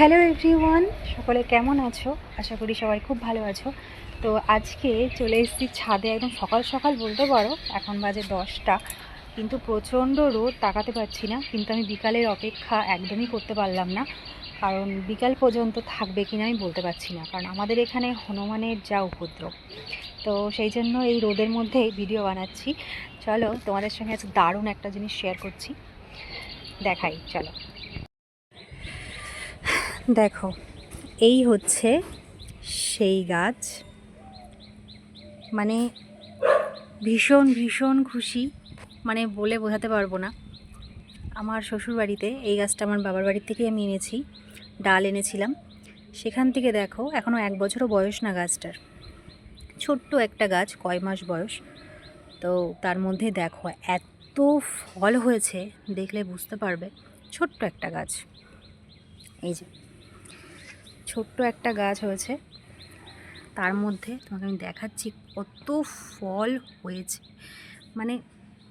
Hello everyone, সকলে কেমন আছো? আশা করি সবাই খুব ভালো আছো। তো আজকে চলে এসেছি ছাদে, একদম সকাল সকাল বলতে পারো, এখন বাজে 10টা, কিন্তু প্রচণ্ড রোদ, তাকাতে পারছি না। কিন্তু আমি বিকালের অপেক্ষা একদমই করতে পারলাম না, কারণ বিকাল পর্যন্ত থাকবে কিনা আমি বলতে পারছি না, কারণ আমাদের এখানে হনুমানের যা উপদ্রব। তো সেই জন্য এই রোদের মধ্যেই ভিডিও বানাচ্ছি। চলো তোমাদের সঙ্গে আজ দারুণ একটা জিনিস শেয়ার করছি, দেখাই চলো। দেখো, এই হচ্ছে সেই গাছ। মানে ভীষণ ভীষণ খুশি, মানে বলে বোঝাতে পারবো না। আমার শ্বশুর বাড়িতে এই গাছটা আমার বাবার বাড়ির থেকে আমি এনেছি, ডাল এনেছিলাম। সেখান থেকে দেখো, এখনও 1 বছরও বয়স না গাছটার, ছোট্ট একটা গাছ, কয় মাস বয়স। তো তার মধ্যে দেখো এত ফল হয়েছে, দেখলে বুঝতে পারবে। ছোট্ট একটা গাছ, এই যে ছোট্ট একটা গাছ হয়েছে, তার মধ্যে তোমাকে আমি দেখাচ্ছি কত ফল হয়েছে, মানে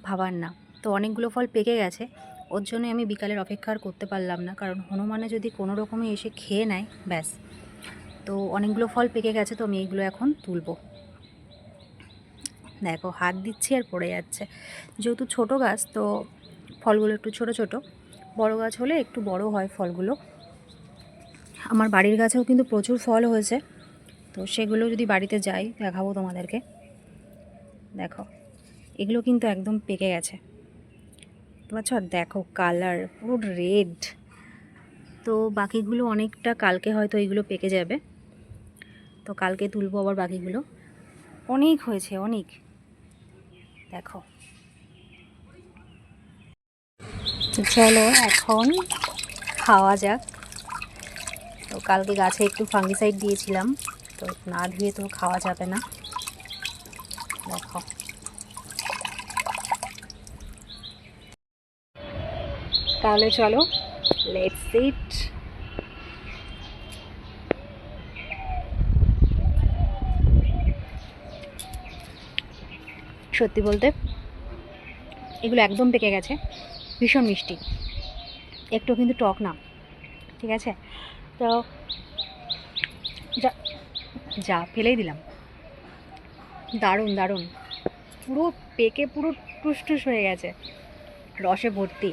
ভাবার না। তো অনেকগুলো ফল পেকে গেছে, ওর জন্য আমি বিকালের অপেক্ষা আর করতে পারলাম না, কারণ হনুমানে যদি কোনো রকমে এসে খেয়ে নেয় ব্যাস। তো অনেকগুলো ফল পেকে গেছে, তো আমি এইগুলো এখন তুলবো। দেখো হাত দিচ্ছি আর পড়ে যাচ্ছে, যেহেতু ছোট গাছ তো ফলগুলো একটু ছোট ছোট, বড় গাছ হলে একটু বড় হয় ফলগুলো। আমার বাড়ির গাছেও কিন্তু প্রচুর ফল হয়েছে, তো সেগুলো যদি বাড়িতে যাই দেখাবো তোমাদেরকে। দেখো এগুলো কিন্তু একদম পেকে গেছে, বুঝছো? দেখো কালার পুরো রেড। তো বাকিগুলো অনেকটা কালকে হয়তো এগুলো পেকে যাবে, তো কালকে তুলবো আবার বাকিগুলো। অনেক হয়েছে, অনেক। দেখো চলো এখন খাওয়া যাক। তো কালকে গাছে একটু ফাঙ্গিসাইড দিয়েছিলাম, তো না ধুয়ে তো খাওয়া যাবে না। দেখো তাহলে চলো, লেটস ইট। সত্যি বলতে এগুলো একদম পেকে গেছে, ভীষণ মিষ্টি, একটু কিন্তু টক না, ঠিক আছে? তো যা যা ফেলেই দিলাম। দারুণ দারুণ, পুরো পেকে পুরো টুসটুস হয়ে গেছে, রসে ভর্তি।